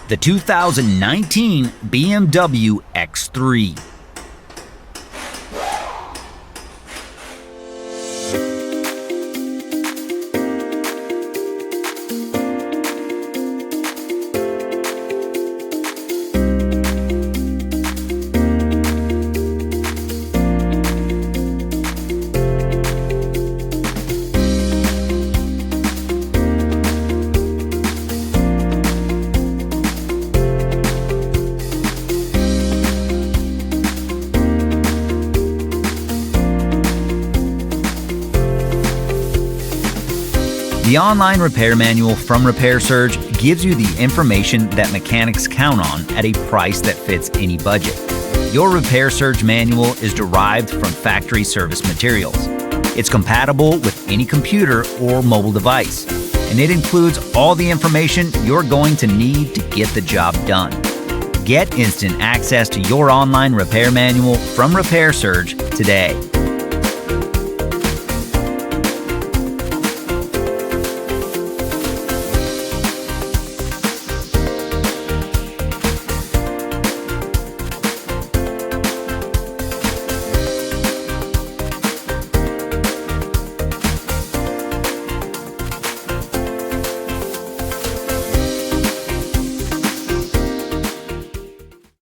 the 2019 BMW X3. The online repair manual from Repair Surge gives you the information that mechanics count on at a price that fits any budget. Your Repair Surge manual is derived from factory service materials. It's compatible with any computer or mobile device, and it includes all the information you're going to need to get the job done. Get instant access to your online repair manual from Repair Surge today.